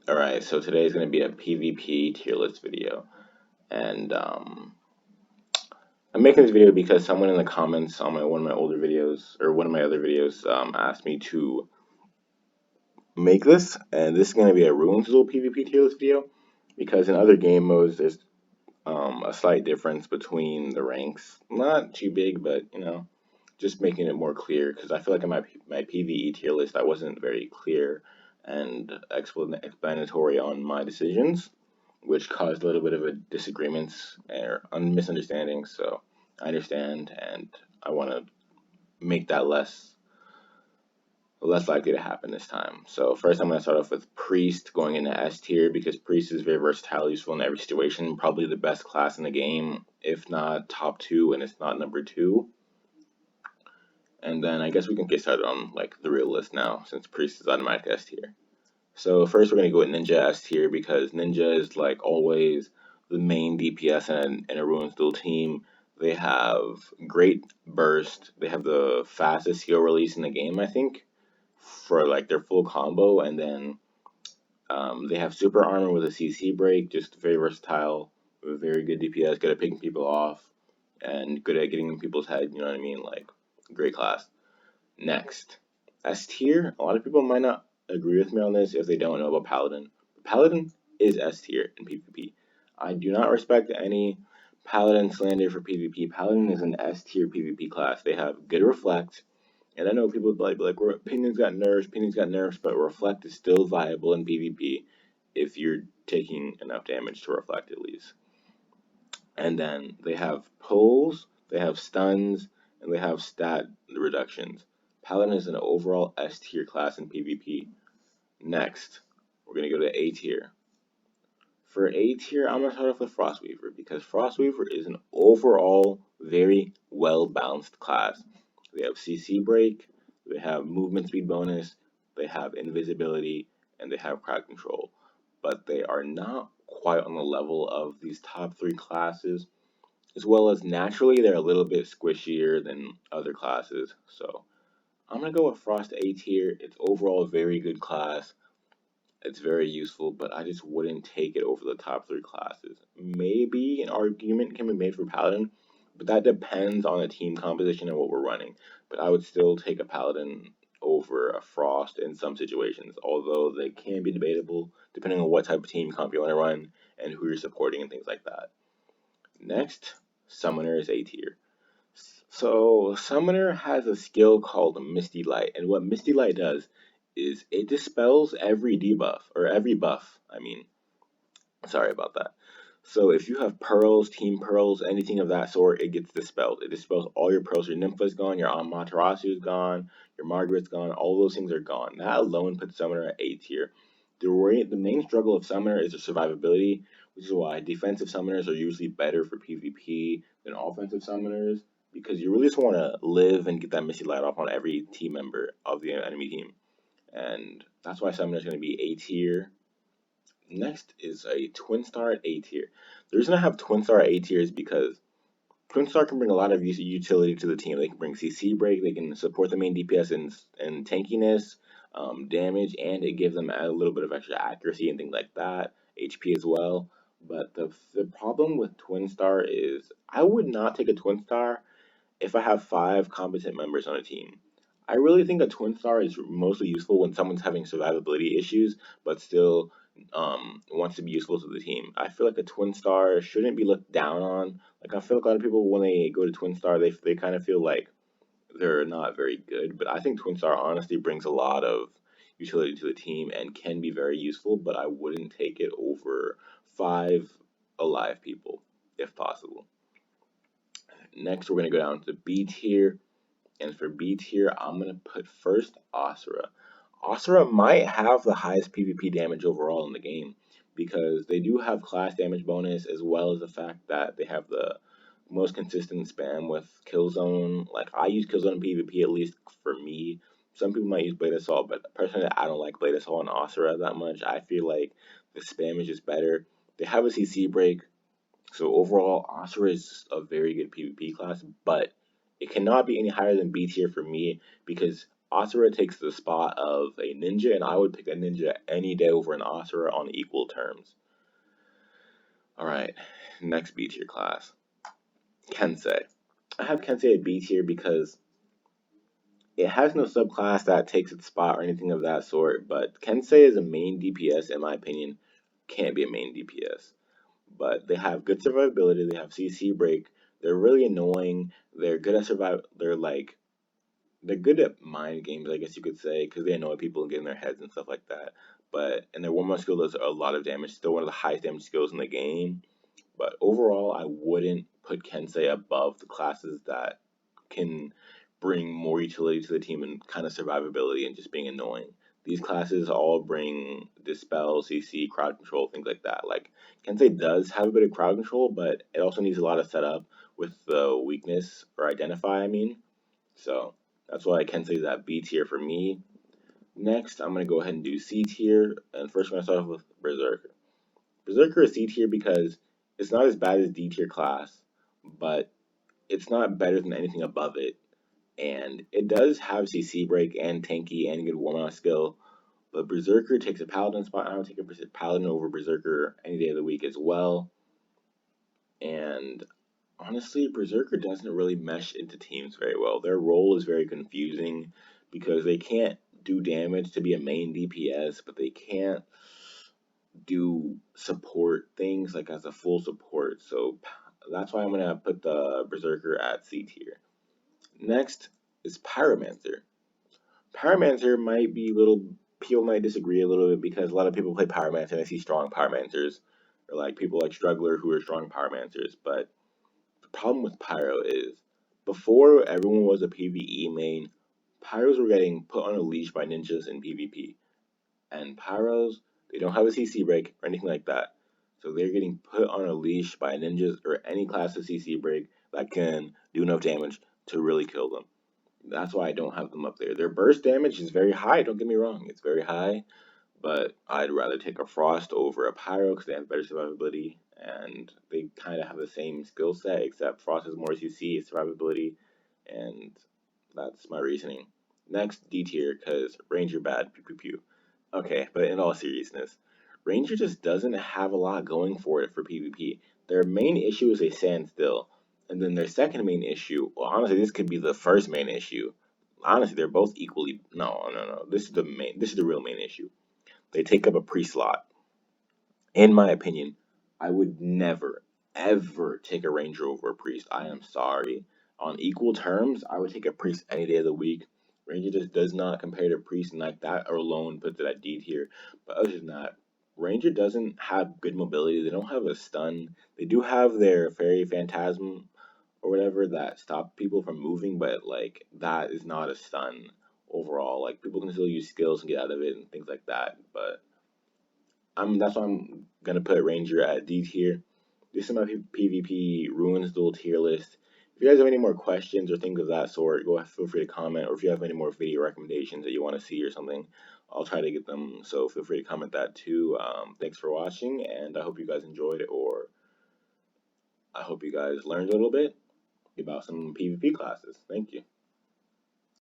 Alright, so today is going to be a PvP tier list video. And I'm making this video because someone in the comments on one of my older videos, or one of my other videos, asked me to make this. And this is going to be a Ruins Duel PvP tier list video. Because in other game modes, there's a slight difference between the ranks. Not too big, but, just making it more clear. Because I feel like in my PvE tier list, I wasn't very clear and explanatory on my decisions, which caused a little bit of a disagreements or misunderstandings. So I understand, and I want to make that less likely to happen this time. So first, I'm going to start off with Priest going into S tier because Priest is very versatile, useful in every situation. Probably the best class in the game, if not top two, and it's not number two. And then I guess we can get started on like the real list now, since Priest is automatic S tier. So first we're gonna go with Ninja S tier because Ninja is like always the main DPS in a Ruins Duel team. They have great burst. They have the fastest heal release in the game, I think, for like their full combo, and then they have super armor with a CC break, just very versatile, very good DPS, good at picking people off, and good at getting in people's head. You know what I mean? Like great class. Next, S tier. A lot of people might not agree with me on this if they don't know about Paladin. Paladin is S tier in PvP. I do not respect any Paladin slander for PvP. Paladin is an S tier PvP class. They have good reflect, and I know people like Opinion's got nerfs, but reflect is still viable in PvP if you're taking enough damage to reflect at least. And then they have pulls, they have stuns, and they have stat reductions. Paladin is an overall S tier class in PvP. Next, we're going to go to A tier. For A tier, I'm going to start off with Frostweaver because Frostweaver is an overall very well balanced class. They have CC break, they have movement speed bonus, they have invisibility, and they have crowd control. But they are not quite on the level of these top three classes, as well as naturally they're a little bit squishier than other classes. So I'm gonna go with Frost A tier. It's overall a very good class. It's very useful, but I just wouldn't take it over the top three classes. Maybe an argument can be made for Paladin, but that depends on the team composition and what we're running. But I would still take a Paladin over a Frost in some situations, although they can be debatable depending on what type of team comp you want to run and who you're supporting and things like that. Next, Summoner is A tier. So Summoner has a skill called Misty Light, and what Misty Light does is it dispels every debuff, or every buff. Sorry about that. So if you have pearls, team pearls, anything of that sort, it gets dispelled. It dispels all your pearls. Your Nympha's gone, your Amaterasu is gone, your Margaret's gone, all those things are gone. That alone puts Summoner at A tier. The main struggle of Summoner is the survivability, which is why defensive Summoners are usually better for PvP than offensive Summoners, because you really just want to live and get that Misty Light off on every team member of the enemy team. And that's why Summoner is going to be A tier. Next is a Twin Star at A tier. The reason I have Twin Star at A tier is because Twin Star can bring a lot of utility to the team. They can bring CC break, they can support the main DPS and tankiness, damage, and it gives them a little bit of extra accuracy and things like that, HP as well. But the problem with Twin Star is I would not take a Twin Star if I have 5 competent members on a team. I really think a Twin Star is mostly useful when someone's having survivability issues, but still wants to be useful to the team. I feel like a Twin Star shouldn't be looked down on. Like I feel like a lot of people when they go to Twin Star, they kind of feel like they're not very good. But I think Twin Star honestly brings a lot of utility to the team and can be very useful. But I wouldn't take it over 5 alive people if possible. Next, we're gonna go down to B tier. And for B tier, I'm going to put first Asura. Asura might have the highest PvP damage overall in the game because they do have class damage bonus as well as the fact that they have the most consistent spam with Killzone. Like I use Killzone in PvP at least for me. Some people might use Blade Assault, but personally I don't like Blade Assault and Asura that much. I feel like the spam is just better. They have a CC break, so overall, Asura is a very good PvP class, but it cannot be any higher than B tier for me because Asura takes the spot of a ninja, and I would pick a ninja any day over an Asura on equal terms. Alright, next B tier class. Kensei. I have Kensei at B tier because it has no subclass that takes its spot or anything of that sort, but Kensei is a main DPS, in my opinion, can't be a main DPS. But they have good survivability, they have CC break, they're really annoying, they're good at survive, they're good at mind games, I guess you could say, because they annoy people and get in their heads and stuff like that. But and their warm up skill does a lot of damage, still one of the highest damage skills in the game. But overall, I wouldn't put Kensei above the classes that can bring more utility to the team and kind of survivability and just being annoying. These classes all bring dispel, CC, crowd control, things like that. Like Kensei does have a bit of crowd control, but it also needs a lot of setup with the weakness or identify. I mean, so that's why Kensei is at B tier for me. Next, I'm gonna go ahead and do C tier, and first I'm gonna start off with Berserker. Berserker is C tier because it's not as bad as D tier class, but it's not better than anything above it. And it does have CC break and tanky and good warm up skill. But Berserker takes a Paladin spot. I would take a Paladin over Berserker any day of the week as well. And honestly, Berserker doesn't really mesh into teams very well. Their role is very confusing because they can't do damage to be a main DPS, but they can't do support things like as a full support. So that's why I'm gonna put the Berserker at C tier. Next is Pyromancer. Pyromancer might be a little people might disagree a little bit because a lot of people play Pyromancer and I see strong Pyromancers or like people like Struggler who are strong Pyromancers. But the problem with Pyro is before everyone was a PvE main, Pyros were getting put on a leash by ninjas in PvP. And Pyros, they don't have a CC break or anything like that. So they're getting put on a leash by ninjas or any class of CC break that can do enough damage to really kill them. That's why I don't have them up there. Their burst damage is very high, don't get me wrong, it's very high, but I'd rather take a Frost over a Pyro because they have better survivability and they kind of have the same skill set, except Frost has more CC, survivability, and that's my reasoning. Next, D tier, because Ranger bad, pew pew pew. Okay, but in all seriousness, Ranger just doesn't have a lot going for it for PvP. Their main issue is they stand still. And then their second main issue, well, honestly, this could be the first main issue. Honestly, they're both equally. No, no, no. This is the main. This is the real main issue. They take up a pre slot. In my opinion, I would never, ever take a ranger over a priest. I am sorry. On equal terms, I would take a priest any day of the week. Ranger just does not compare to priest, and like that alone puts it at D tier. But other than that, Ranger doesn't have good mobility. They don't have a stun. They do have their fairy phantasm or whatever that stop people from moving, but like that is not a stun overall. Like people can still use skills and get out of it and things like that, but that's why I'm gonna put Ranger at D tier. This is my PvP Ruins Duel tier list. If you guys have any more questions or things of that sort, go ahead, feel free to comment. Or if you have any more video recommendations that you want to see or something, I'll try to get them. So feel free to comment that too. Thanks for watching, and I hope you guys enjoyed it, or I hope you guys learned a little bit about some PvP classes. Thank you.